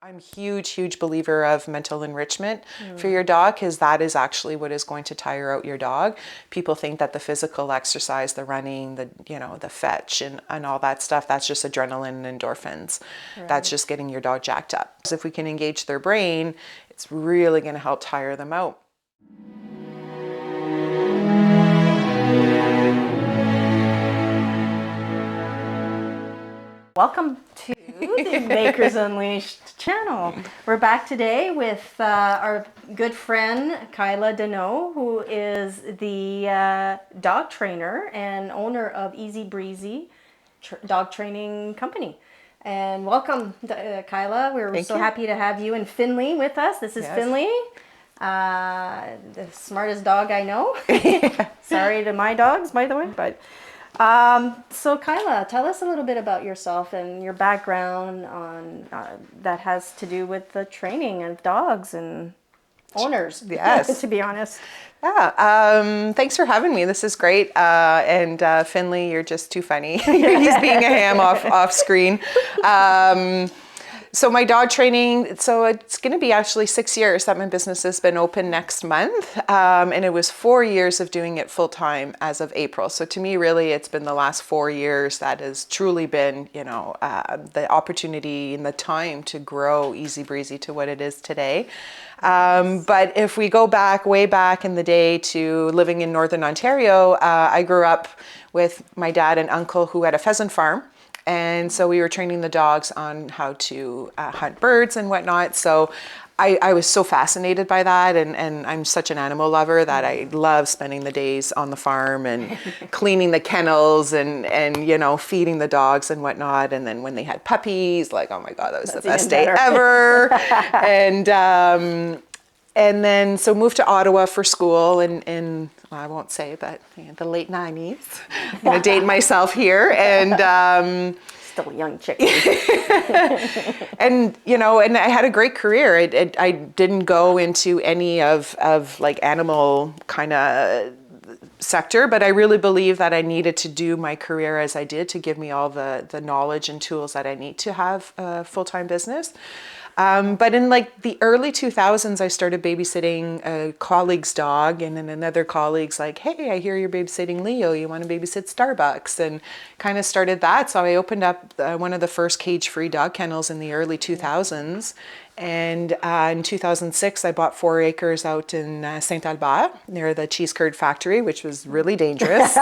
I'm huge believer of mental enrichment for your dog, because that is actually what is going to tire out your dog. People think that the physical exercise, the running, the fetch and all that stuff, that's just adrenaline and endorphins. Right. That's just getting your dog jacked up. So if we can engage their brain, it's really going to help tire them out. Welcome to the Makers Unleashed channel. We're back today with our good friend Kyla Denault, who is the dog trainer and owner of Easy Breezy dog training company. And welcome, Kyla. We're so happy to have you and Finley with us. This is Finley, the smartest dog I know. Sorry to my dogs, by the way, but. So Kyla, tell us a little bit about yourself and your background on that has to do with the training of dogs and owners. Yes. To be honest. Yeah. Thanks for having me. This is great. And Finley, you're just too funny. He's being a ham off screen. So my dog training, so it's going to be actually 6 years that my business has been open next month. And it was 4 years of doing it full time as of April. So to me, really, it's been the last 4 years that has truly been, the opportunity and the time to grow Easy Breezy to what it is today. But if we go way back in the day to living in Northern Ontario, I grew up with my dad and uncle who had a pheasant farm. And so we were training the dogs on how to hunt birds and whatnot. So I was so fascinated by that. And I'm such an animal lover that I love spending the days on the farm and cleaning the kennels and feeding the dogs and whatnot. And then when they had puppies, like, oh my God, that was the best day ever. And then so moved to Ottawa for school in well, I won't say, but the late 90s. I'm going to date myself here. And still a young chicken. and I had a great career. I didn't go into any of like animal kind of sector, but I really believe that I needed to do my career as I did to give me all the knowledge and tools that I need to have a full-time business. But in like the early 2000s, I started babysitting a colleague's dog, and then another colleague's like, hey, I hear you're babysitting Leo. You want to babysit Starbucks? And kind of started that. So I opened up one of the first cage-free dog kennels in the early 2000s. And in 2006, I bought 4 acres out in Saint Albert near the cheese curd factory, which was really dangerous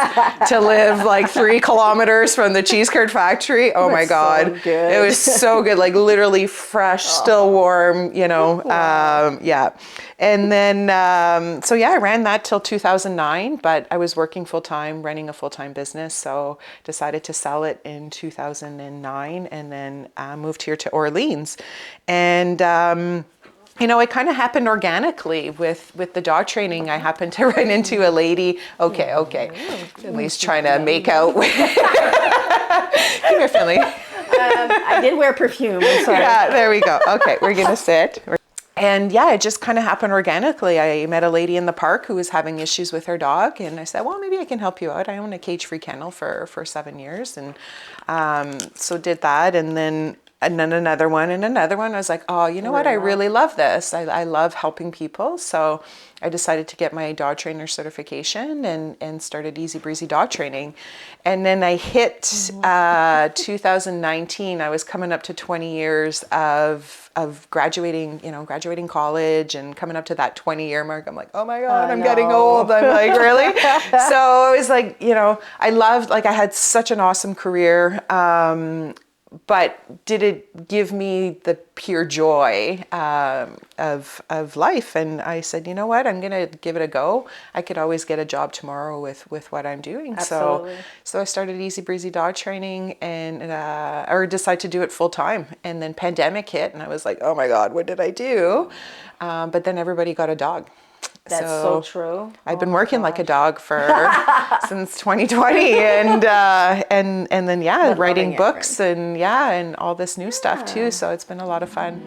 to live like 3 kilometers from the cheese curd factory. Oh my God. So good. It was so good, like literally fresh, still warm, Wow. yeah. And then, I ran that till 2009, but I was working full time, running a full-time business. So decided to sell it in 2009 and then moved here to Orleans. And, it kind of happened organically with the dog training. I happened to run into a lady. Okay. Finley's trying to make out. Come here, Finley. I did wear perfume. I'm sorry. Yeah, there we go. Okay, we're going to sit. And yeah, it just kind of happened organically. I met a lady in the park who was having issues with her dog. And I said, well, maybe I can help you out. I own a cage-free kennel for 7 years. And so did that. And then another one and another one. I was like, oh, you know what? I really love this. I love helping people. So I decided to get my dog trainer certification and started Easy Breezy dog training. And then I hit 2019. I was coming up to 20 years of graduating college and coming up to that 20-year mark. I'm like, oh my God, I'm getting old. I'm like, really? So it was like, I loved, like I had such an awesome career. But did it give me the pure joy of life? And I said, you know what, I'm going to give it a go. I could always get a job tomorrow with what I'm doing. Absolutely. So I started Easy Breezy dog training and or decided to do it full time. And then pandemic hit and I was like, oh my God, what did I do? But then everybody got a dog. That's so true. I've been working like a dog since 2020, and then writing books and all this new stuff too. So it's been a lot of fun.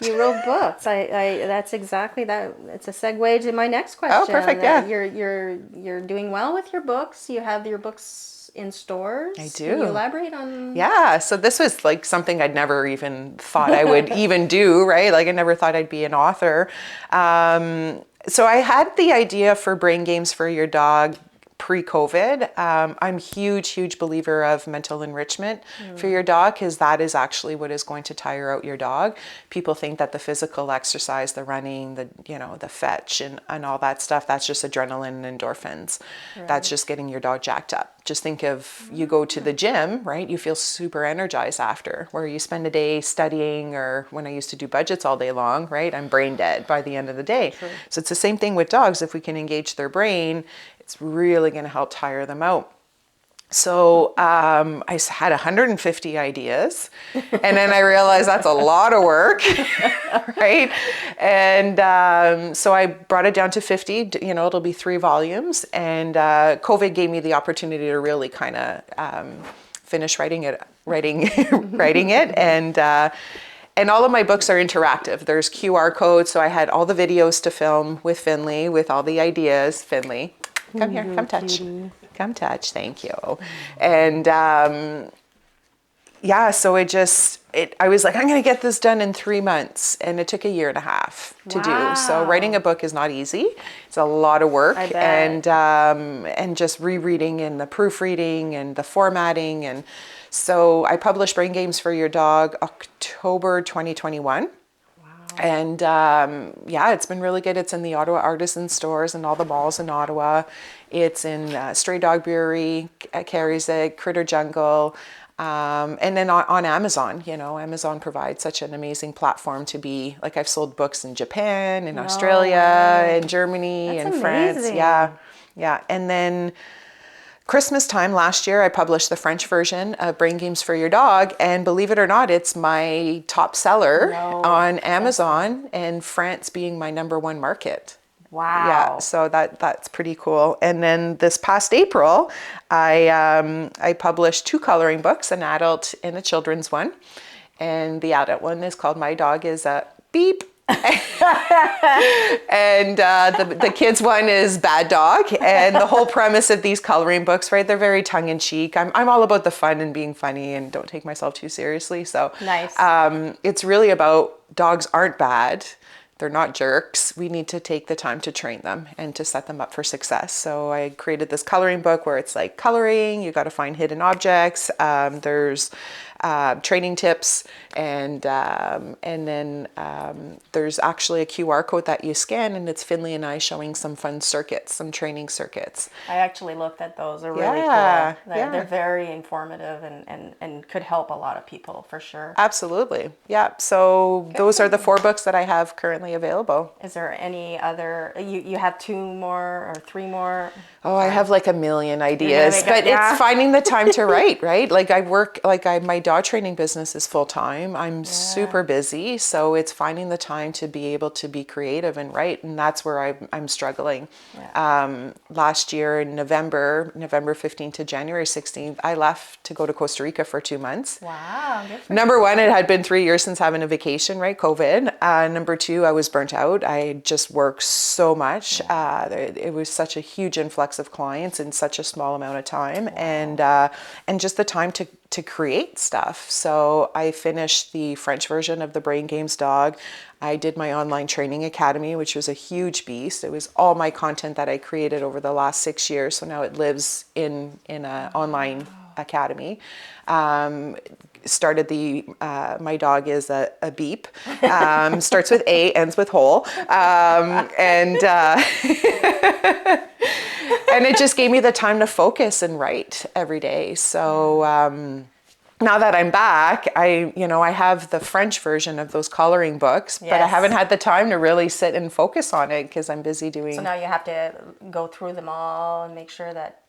You wrote books. That's exactly that. It's a segue to my next question. Oh, perfect. Yeah. You're doing well with your books. You have your books in stores. I Can you do. elaborate on? Yeah, so this was like something I'd never even thought I would even do, right? Like I never thought I'd be an author. So I had the idea for Brain Games for Your Dog pre-COVID. I'm huge believer of mental enrichment for your dog because that is actually what is going to tire out your dog. People think that the physical exercise, the running, the fetch and all that stuff, that's just adrenaline and endorphins. Right. That's just getting your dog jacked up. Just think of you go to the gym, right? You feel super energized after, where you spend a day studying, or when I used to do budgets all day long, right? I'm brain dead by the end of the day. True. So it's the same thing with dogs. If we can engage their brain, it's really going to help tire them out. So I had 150 ideas, and then I realized that's a lot of work, right? And so I brought it down to 50. It'll be 3 volumes, and COVID gave me the opportunity to really kind of finish writing it, and all of my books are interactive. There's QR codes, so I had all the videos to film with Finley, with all the ideas. Finley, come here, come touch. Come touch, thank you. And so I was like, I'm gonna get this done in 3 months. And it took 1.5 years to do. So writing a book is not easy. It's a lot of work. I bet. And just rereading and the proofreading and the formatting. And so I published Brain Games for Your Dog October 2021. And it's been really good. It's in the Ottawa Artisan stores and all the malls in Ottawa. It's in Stray Dog Brewery, carries it, Critter Jungle, and then on Amazon. Amazon provides such an amazing platform to be, like I've sold books in Japan, in Australia, and Germany, and France. Yeah. And then Christmas time last year, I published the French version of Brain Games for Your Dog, and believe it or not, it's my top seller on Amazon, and France being my #1 market. Wow. Yeah, so that's pretty cool. And then this past April, I published 2 coloring books, an adult and a children's one, and the adult one is called My Dog is a Beep. And the kids one is Bad Dog, and the whole premise of these coloring books, right, they're very tongue-in-cheek. I'm all about the fun and being funny and don't take myself too seriously. So nice. It's really about dogs aren't bad. They're not jerks. We need to take the time to train them and to set them up for success. So I created this coloring book where it's like coloring, you got to find hidden objects. There's training tips, and then there's actually a QR code that you scan, and it's Finley and I showing some fun circuits, some training circuits. I actually looked at those. They're really cool. They're very informative and could help a lot of people for sure. Absolutely. Yeah. So those are the 4 books that I have currently available. Is there any other, you have 2 more or 3 more? Oh, I have like a million ideas, but it's finding the time to write, right? Like my dog training business is full time. I'm super busy. So it's finding the time to be able to be creative and write. And that's where I'm struggling. Yeah. Last year in November 15th to January 16th, I left to go to Costa Rica for 2 months. Wow. Number 1, it had been 3 years since having a vacation, right? COVID. Number 2, I was burnt out. I just worked so much. It was such a huge influx of clients in such a small amount of time, and just the time to create stuff. So I finished the French version of the Brain Games Dog. I did my online training academy, which was a huge beast. It was all my content that I created over the last 6 years. So now it lives in an online academy. Started the My Dog is a Beep. Starts with A, ends with Hole, and it just gave me the time to focus and write every day. So now that I'm back, I have the French version of those coloring books, but I haven't had the time to really sit and focus on it because I'm busy doing. So now you have to go through them all and make sure that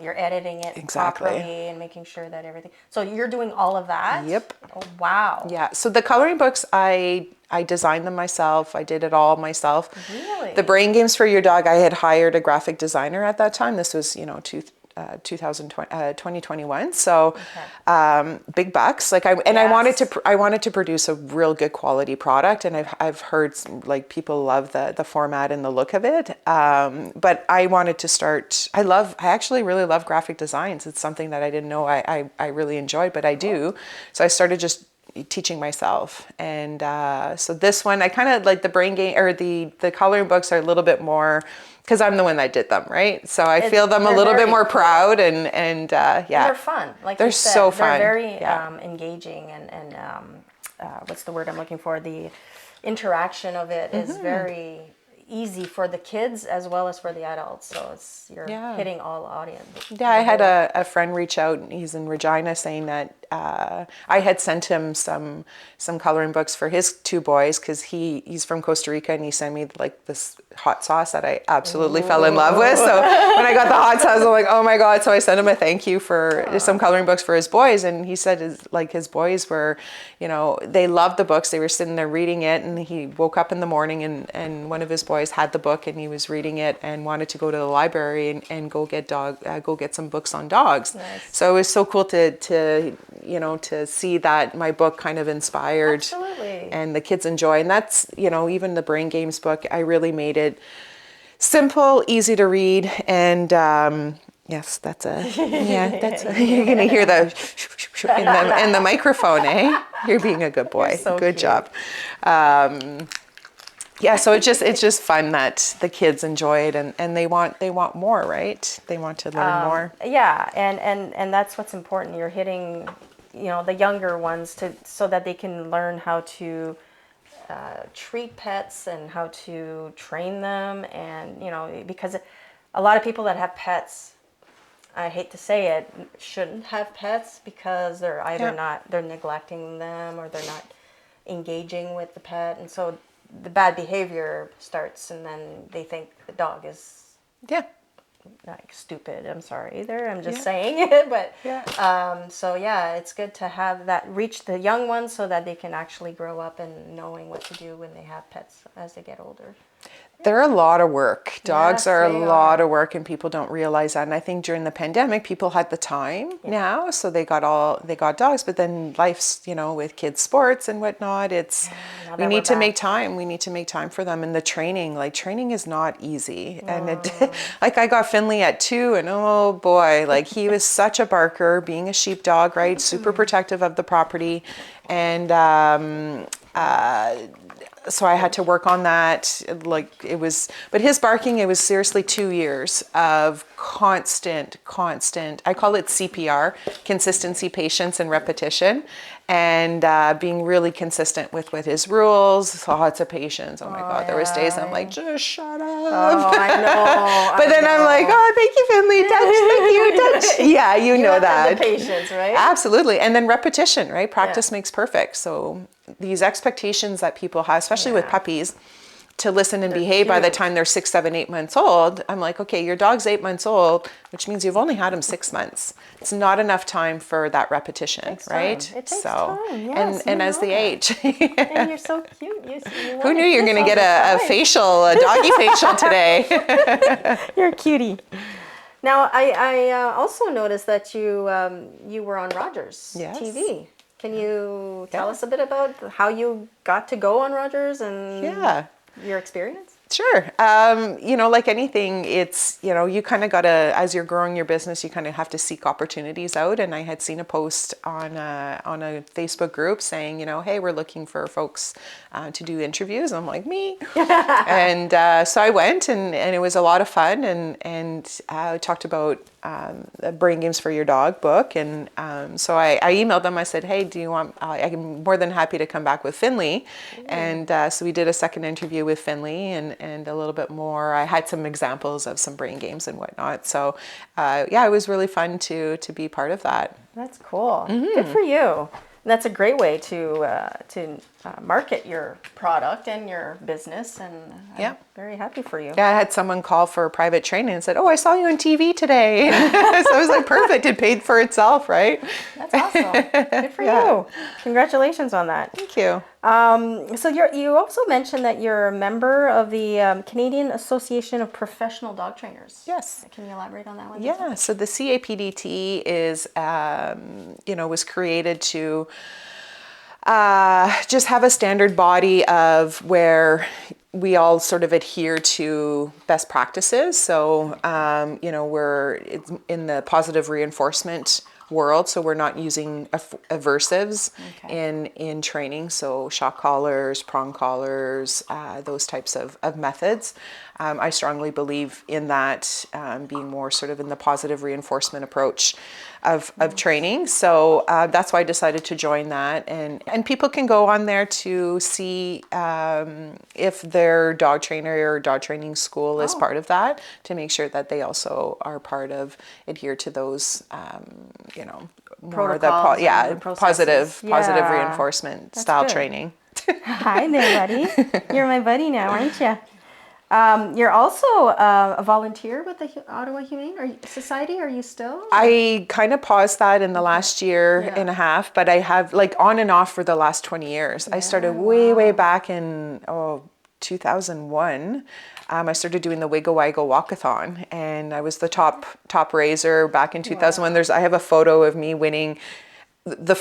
you're editing it properly and making sure that everything. So you're doing all of that? Yep. Oh, wow. Yeah. So the coloring books, I designed them myself. I did it all myself. Really? The Brain Games for Your Dog, I had hired a graphic designer at that time. This was, 2021. So big bucks. Like I wanted to produce a real good quality product, and I've heard like people love the format and the look of it. But I wanted to start. I actually really love graphic designs. It's something that I didn't know I really enjoyed, but I do. So I started just teaching myself, and so this one I kind of like the brain game, or the coloring books are a little bit more because I'm the one that did them, right? So I feel them a little bit more proud, and yeah, and they're fun. Like they're you said, so fun. They're very engaging, and what's the word I'm looking for? The interaction of it is very easy for the kids as well as for the adults. So you're hitting all audience. Yeah, I had a friend reach out. He's in Regina, saying that I had sent him some coloring books for his two boys because he's from Costa Rica, and he sent me like this hot sauce that I absolutely fell in love with. So when I got the hot sauce, I'm like, oh my god! So I sent him a thank you for some coloring books for his boys, and he said his boys were, they loved the books. They were sitting there reading it, and he woke up in the morning, and one of his boys had the book, and he was reading it and wanted to go to the library and go get some books on dogs. Nice. So it was so cool to see that my book kind of inspired. Absolutely. And the kids enjoy. And that's, even the Brain Games book, I really made it simple, easy to read. And yes, you're going to hear the in the microphone, eh? You're being a good boy. So good cute. job. Yeah, so it's just fun that the kids enjoy it, and they want more, right? They want to learn more. Yeah, and that's what's important. You're hitting, the younger ones so that they can learn how to treat pets and how to train them, and because a lot of people that have pets, I hate to say it, shouldn't have pets because they're either they're neglecting them or they're not engaging with the pet, and so the bad behavior starts, and then they think the dog is like stupid. I'm sorry there. I'm just saying it, but so it's good to have that reach the young ones so that they can actually grow up and knowing what to do when they have pets as they get older. They're a lot of work. Dogs Yes, are a they lot are. of work, and people don't realize that. And I think during the pandemic, people had the time now, so they got dogs. But then life's, with kids' sports and whatnot, we need to make time. We need to make time for them. And the training is not easy. And like I got Finley at 2, and oh boy, like he was such a barker, being a sheepdog, right? Super protective of the property, and so I had to work on that. But his barking, it was seriously 2 years of constant, I call it CPR, consistency, patience, and repetition, and being really consistent with his rules, lots of patience. Oh my God, there was days I'm like, just shut up. Oh, I know. But then I'm like, oh, thank you, Finley, thank you, touch. Yeah, you know that. The patience, right? Absolutely. And then repetition, right? Practice makes perfect. So these expectations that people have, especially with puppies, to listen and behave by the time they're 6, 7, 8 months old. I'm like, okay, your dog's 8 months old, which means you've only had him 6 months. It's not enough time for that repetition, right? It takes time. Yes, and as they age. And you're so cute. Who knew you're going to get a doggy facial today? You're a cutie. Now, I also noticed that you were on Rogers TV. Can you tell us a bit about how you got to go on Rogers and your experience? Sure. Like anything, it's, you kind of got to, as you're growing your business, you kind of have to seek opportunities out. And I had seen a post on a Facebook group saying, hey, we're looking for folks to do interviews. And I'm like, me. And so I went, and it was a lot of fun. And I talked about the Brain Games for Your Dog book. And so I emailed them. I said, hey, do you want, I'm more than happy to come back with Finley. And so we did a second interview with Finley, and a little bit more. I had some examples of some brain games and whatnot. So it was really fun to be part of that. That's cool. Good for you. That's a great way to market your product and your business, and Yeah. I'm very happy for you. Yeah, I had someone call for private training and said, "Oh, I saw you on TV today." So I was like, "Perfect! It paid for itself, right?" That's awesome. Good for you. Congratulations on that. Thank you. So you also mentioned that you're a member of the Canadian Association of Professional Dog Trainers. Yes. Can you elaborate on that one? Yeah. So the CAPDT is, was created to just have a standard body of where we all sort of adhere to best practices. So, we're in the positive reinforcement world, so we're not using aversives in training. So shock collars, prong collars, those types of methods. I strongly believe in that, being more sort of in the positive reinforcement approach of training. So that's why I decided to join that. And people can go on there to see if their dog trainer or dog training school is part of that, to make sure that they also are part of, adhere to those, more of the Protocols and processes. positive reinforcement style good. training. Hi there, buddy. You're my buddy now, aren't you? You're also a volunteer with the Ottawa Humane Society. Are you still? I kind of paused that in the last year and a half, but I have on and off for the last 20 years. I started way back in 2001. I started doing the Wiggle Waggle Walkathon, and I was the top raiser back in 2001. I have a photo of me winning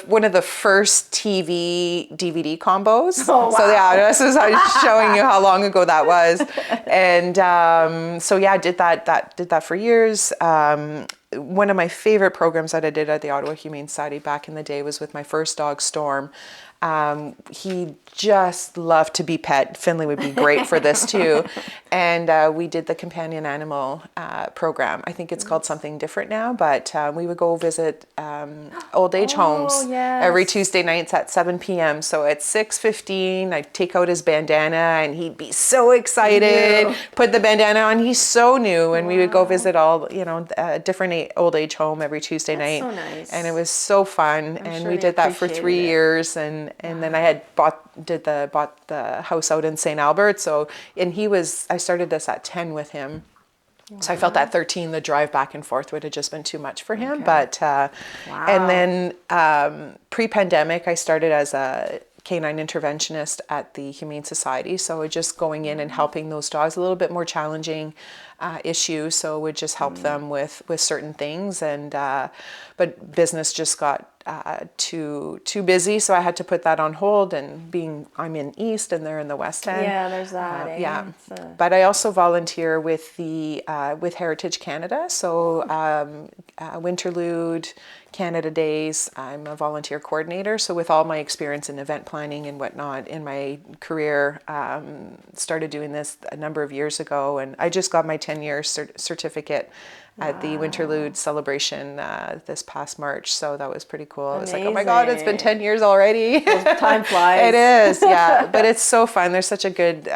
one of the first TV DVD combos. Oh, wow. So this is showing you how long ago that was. And I did that for years. One of my favorite programs that I did at the Ottawa Humane Society back in the day was with my first dog, Storm. He just loved to be pet. Finley would be great for this too. And we did the companion animal program. I think it's called something different now, but we would go visit old age homes every Tuesday nights at 7 p.m. So at 6:15, I'd take out his bandana and he'd be so excited, put the bandana on. He's so new. And we would go visit all, a different old age home every Tuesday night. So nice. And it was so fun. And sure we they did that for 3 appreciated it. years. And then I had bought the house out in St. Albert. So, and I started this at 10 with him. So I felt at 13, the drive back and forth would have just been too much for him. But, and then pre-pandemic, I started as a canine interventionist at the Humane Society. So just going in and helping those dogs, a little bit more challenging issues. So would just help them with certain things. And, but business just got too busy, so I had to put that on hold. And I'm in East and they're in the West End. Yeah, there's that. But I also volunteer with the with Heritage Canada. So Winterlude, Canada Days. I'm a volunteer coordinator. So with all my experience in event planning and whatnot in my career, started doing this a number of years ago, and I just got my 10-year certificate at the Winterlude celebration this past March. So that was pretty cool. I was like, oh my God, it's been 10 years already. Time flies. It is, yeah. But it's so fun. There's such a good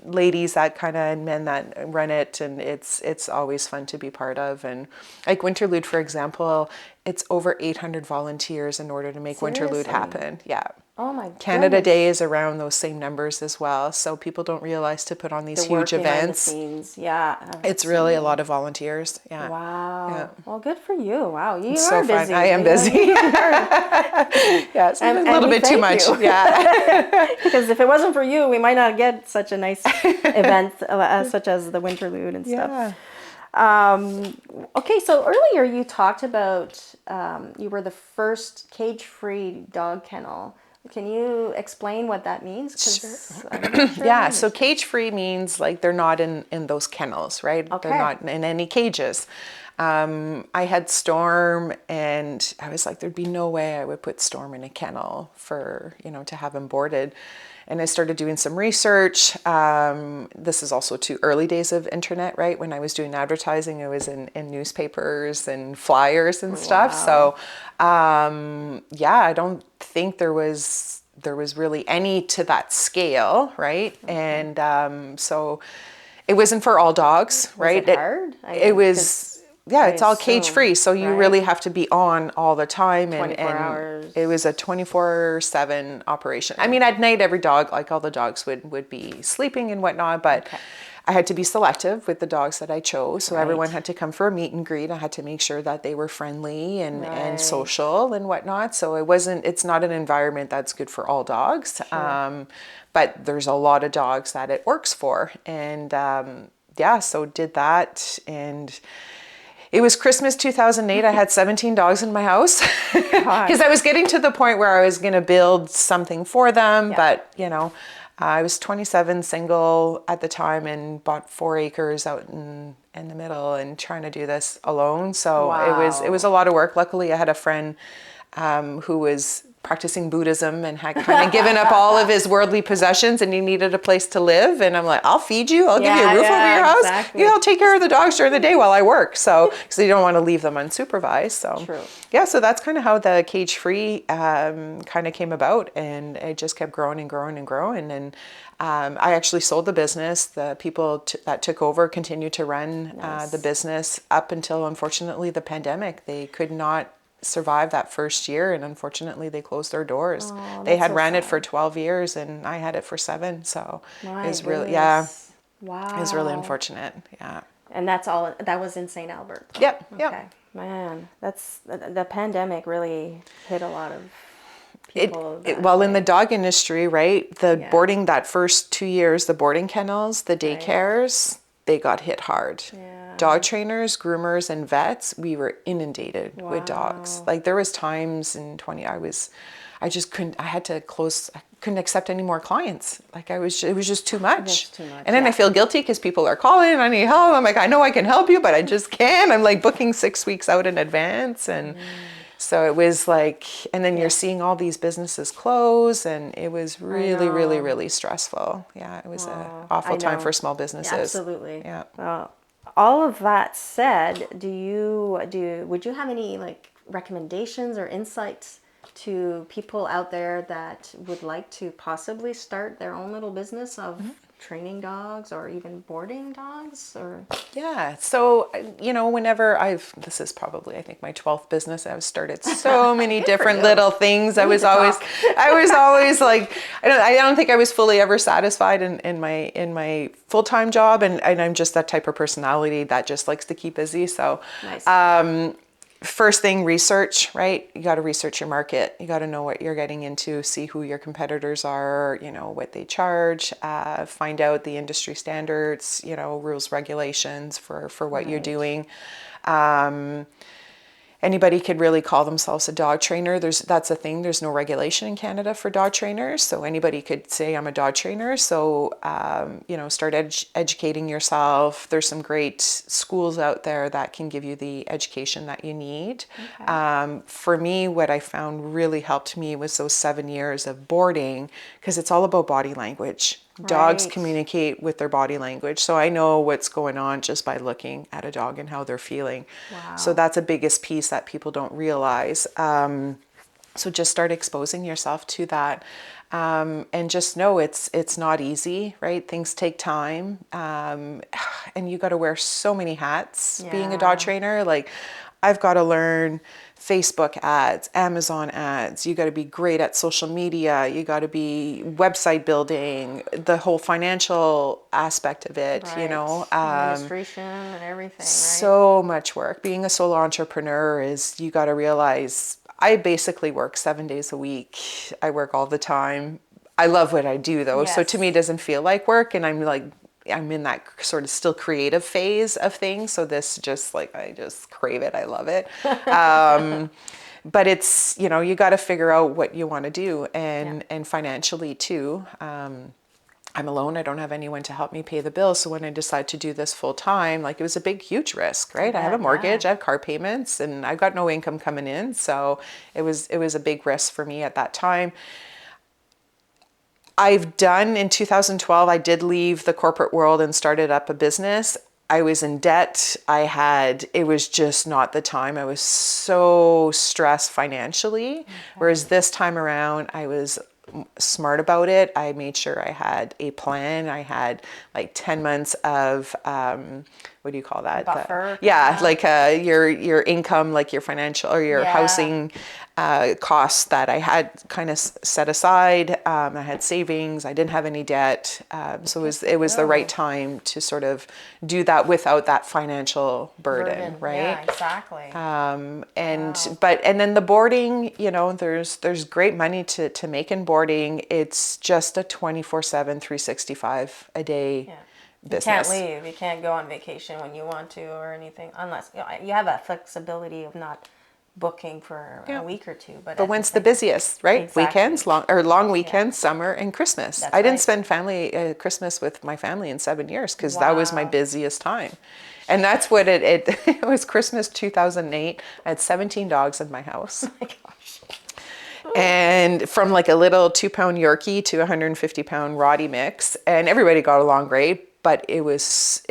ladies that kind of, and men that run it. And it's always fun to be part of. And like Winterlude, for example, it's over 800 volunteers in order to make Winterlude happen. Yeah. Oh my Canada goodness. Day is around those same numbers as well. So people don't realize to put on these huge events. It's really a lot of volunteers. Yeah. Wow. Yeah. Well, good for you. Wow. You It's are so fun. busy. I am busy. Yeah, it's a little bit too much. You. Yeah. Because if it wasn't for you, we might not get such a nice event such as the Winterlude and stuff. Okay, so earlier you talked about you were the first cage-free dog kennel. Can you explain what that means? 'Cause I'm not sure Yeah, so cage-free means like they're not in those kennels, right? Okay. They're not in any cages. I had Storm, and I was like, there'd be no way I would put Storm in a kennel for, to have him boarded. And I started doing some research. This is also too early days of internet, right? When I was doing advertising, it was in newspapers and flyers and stuff. So, I don't think there was really any to that scale, right? And so it wasn't for all dogs, right? Was it hard? It was. yeah, it's all cage free. So you right? really have to be on all the time. 24 And hours. it was a 24/7 operation. I mean, at night, every dog, like all the dogs would be sleeping and whatnot, but I had to be selective with the dogs that I chose. So everyone had to come for a meet and greet. I had to make sure that they were friendly and social and whatnot. So it's not an environment that's good for all dogs. But there's a lot of dogs that it works for. And yeah, so did that. And it was Christmas 2008. I had 17 dogs in my house because I was getting to the point where I was going to build something for them. But, you know, I was 27, single at the time, and bought 4 acres out in the middle and trying to do this alone. So it was a lot of work. Luckily, I had a friend who was practicing Buddhism and had kind of given up all of his worldly possessions, and he needed a place to live. And I'm like, I'll feed you. I'll give you a roof over your house. Exactly. I'll take care of the dogs during the day while I work. So, because you don't want to leave them unsupervised. So, yeah, so that's kind of how the cage free kind of came about, and it just kept growing and growing and growing. And I actually sold the business. The people that took over continued to run the business up until, unfortunately, the pandemic. They could not survive that first year, and unfortunately they closed their doors. They had ran it for 12 years and I had it for 7, so it was really it was really unfortunate. And that's all, that was in St. Albert. Yep. Man, that's the pandemic really hit a lot of people. Well, in the dog industry, right, the boarding, that first 2 years, the boarding kennels, the daycares, they got hit hard. Dog trainers, groomers, and vets, we were inundated with dogs. Like there was times in I just couldn't, I couldn't accept any more clients. Like it was just too much. And then I feel guilty because people are calling, I need help. I'm like, I know I can help you, but I just can't. I'm like booking 6 weeks out in advance. And so it was like, and then you're seeing all these businesses close, and it was really, really, really stressful. Yeah, it was an awful time for small businesses. Absolutely. Yeah. Well, all of that said, would you have any like recommendations or insights to people out there that would like to possibly start their own little business of training dogs or even boarding dogs? Or so you know, whenever this is probably, I think, my 12th business. I've started so many different little things. I was always like, I don't think I was fully ever satisfied in my full-time job, and I'm just that type of personality that just likes to keep busy. So first thing, research, right? You got to research your market. You got to know what you're getting into, see who your competitors are, you know, what they charge, find out the industry standards, you know, rules, regulations for what you're doing. Anybody could really call themselves a dog trainer. That's a thing. There's no regulation in Canada for dog trainers. So anybody could say, I'm a dog trainer. So, you know, start educating yourself. There's some great schools out there that can give you the education that you need. For me, what I found really helped me was those 7 years of boarding, because it's all about body language. Dogs communicate with their body language. So I know what's going on just by looking at a dog and how they're feeling. So that's the biggest piece that people don't realize. So just start exposing yourself to that. And just know it's not easy, right? Things take time. And you got to wear so many hats being a dog trainer. Like I've got to learn Facebook ads, Amazon ads. You got to be great at social media. You got to be website building, the whole financial aspect of it, you know. Administration and everything, right? So much work. Being a solo entrepreneur is, you got to realize, I basically work 7 days a week. I work all the time. I love what I do though. So to me, it doesn't feel like work. And I'm in that sort of still creative phase of things. So this just like, I just crave it. I love it. But it's, you know, you got to figure out what you want to do, and financially too. I'm alone. I don't have anyone to help me pay the bills. So when I decided to do this full time, like it was a big, huge risk, right? I have a mortgage, I have car payments, and I've got no income coming in. So it was a big risk for me at that time. In 2012, I did leave the corporate world and started up a business. I was in debt. It was just not the time. I was so stressed financially. Whereas this time around, I was smart about it. I made sure I had a plan. I had like 10 months of what do you call that? Buffer. Like your income, like your financial or your housing costs that I had kind of set aside. I had savings. I didn't have any debt. So it was the right time to sort of do that without that financial burden, right? Yeah, exactly. And then the boarding, you know, there's great money to make in boarding. It's just a 24/7, 365 a day business. You can't leave. You can't go on vacation when you want to or anything, unless you have that flexibility of not booking for a week or two. But when's the busiest, right? Exactly. Weekends, long weekends, summer, and Christmas. That's I didn't right. spend Christmas with my family in 7 years because that was my busiest time. And that's what it was Christmas 2008. I had 17 dogs in my house. Oh my gosh. And from like a little 2-pound Yorkie to a 150-pound Roddy mix. And everybody got along great, but it was,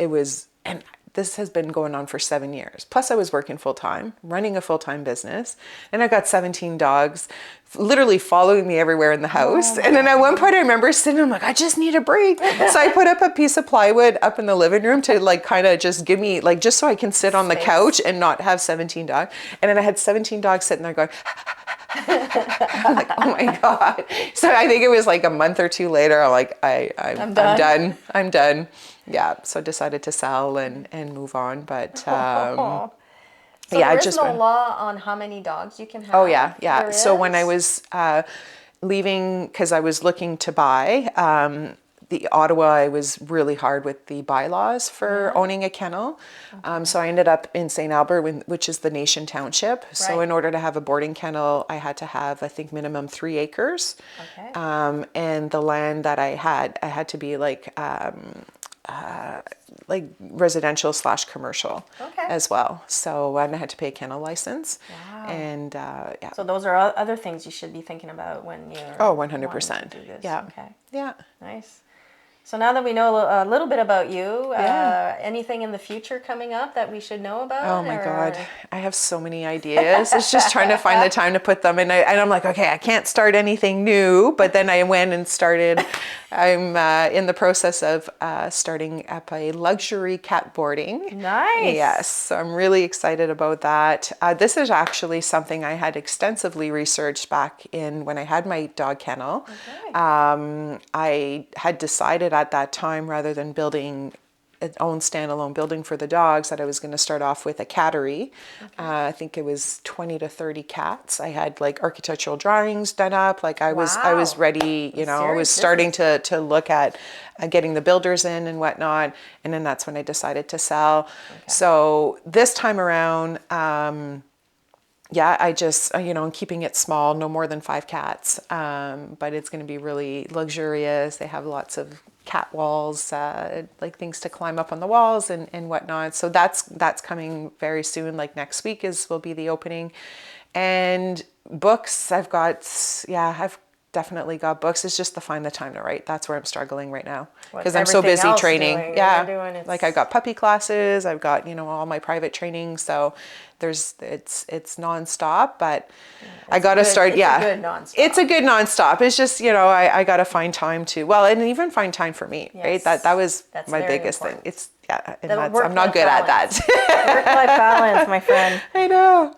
and this has been going on for 7 years. Plus I was working full time, running a full-time business. And I got 17 dogs literally following me everywhere in the house. And then at one point I remember sitting, I'm like, I just need a break. So I put up a piece of plywood up in the living room to like kind of just give me like, just so I can sit on the couch and not have 17 dogs. And then I had 17 dogs sitting there going, I'm like, oh my God. So I think it was like a month or two later, I'm like, I'm done. Yeah. So decided to sell and move on. But So there is no law on how many dogs you can have? Oh yeah. There So is? when I was leaving, because I was looking to buy, the Ottawa, I was really hard with the bylaws for owning a kennel. So I ended up in St. Albert, which is the Nation Township. So in order to have a boarding kennel, I had to have, I think, minimum 3 acres. Okay. And the land that I had to be like residential / commercial as well. So I had to pay a kennel license. Wow. And So those are other things you should be thinking about when you're 100%. do this. Yeah. Okay. Yeah. Nice. So now that we know a little bit about you, anything in the future coming up that we should know about? Oh my God, I have so many ideas. It's just trying to find the time to put them in. And I'm like, okay, I can't start anything new. But then I went and started, I'm in the process of starting up a luxury cat boarding. Nice. Yes, so I'm really excited about that. This is actually something I had extensively researched back in when I had my dog kennel. Okay. I had decided at that time, rather than building its own standalone building for the dogs, that I was going to start off with a cattery. I think it was 20 to 30 cats. I had like architectural drawings done up. Like I was ready, you know, I was starting to look at getting the builders in and whatnot. And then that's when I decided to sell. Okay. So this time around, I just, I'm keeping it small, no more than 5 cats. But it's going to be really luxurious. They have lots of cat walls, like things to climb up on the walls and whatnot. So that's coming very soon. Like next week will be the opening. And books, I've definitely got books. It's just to find the time to write. That's where I'm struggling right now because I'm so busy training. Like I got puppy classes. I've got, all my private training. So it's nonstop, but I got to start. It's a good nonstop. It's a good nonstop. It's just, I got to find time and even find time for me, right? That's my biggest thing. It's, and I'm not good at that. Work-life balance, my friend. I know.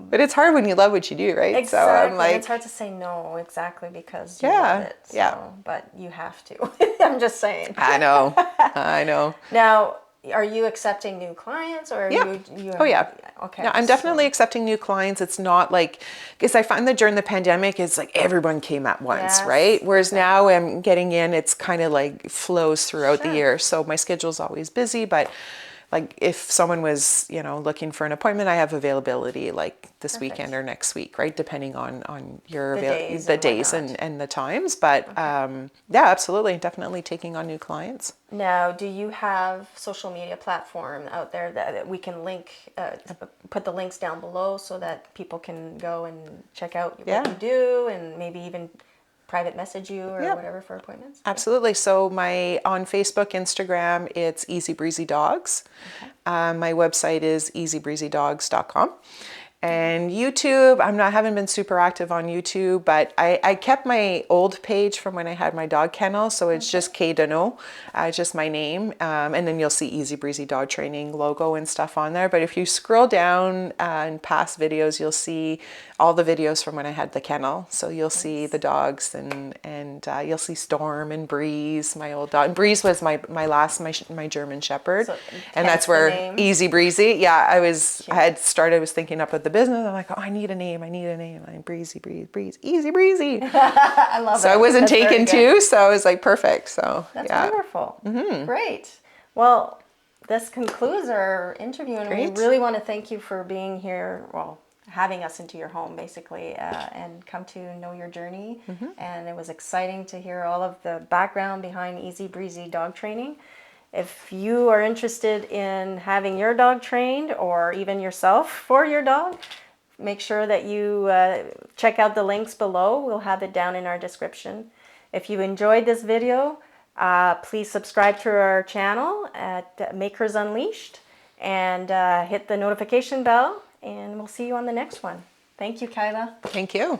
But it's hard when you love what you do, right? Exactly. So I'm like, it's hard to say no, exactly, because you love it. So, but you have to. I'm just saying. I know. Now, are you accepting new clients or you Oh yeah. Okay. No, I'm definitely accepting new clients. It's not like, because I find that during the pandemic, it's like everyone came at once, right? Whereas now I'm getting in, it's kind of like flows throughout the year. So my schedule's always busy, but like if someone was, looking for an appointment, I have availability like this weekend or next week, right? Depending on your the days and the times. But absolutely, definitely taking on new clients. Now, do you have social media platform out there that we can link, put the links down below so that people can go and check out what you do and maybe even private message you or whatever for appointments? Absolutely. So on Facebook, Instagram, it's Easy Breezy Dogs. My website is easybreezydogs.com. And YouTube, haven't been super active on YouTube, but I kept my old page from when I had my dog kennel, so it's just Kyla Denault, just my name, and then you'll see Easy Breezy Dog Training logo and stuff on there. But if you scroll down in past videos, you'll see all the videos from when I had the kennel. So you'll see the dogs, and you'll see Storm and Breeze, my old dog. Breeze was my German Shepherd, So, and that's hence the where name. Easy Breezy. Yeah, I was thinking up with the business. I'm like, oh, I need a name. I'm Breezy, Easy Breezy. I love it. So I wasn't That's very taken good. too, so I was like, perfect. So That's yeah. wonderful. Great. Well, this concludes our interview, and Great. we really want to thank you for being here, well, having us into your home, basically, and come to know your journey. And it was exciting to hear all of the background behind Easy Breezy Dog Training. If you are interested in having your dog trained, or even yourself for your dog, make sure that you check out the links below. We'll have it down in our description. If you enjoyed this video, please subscribe to our channel at Makers Unleashed, and hit the notification bell, and we'll see you on the next one. Thank you, Kyla. Thank you.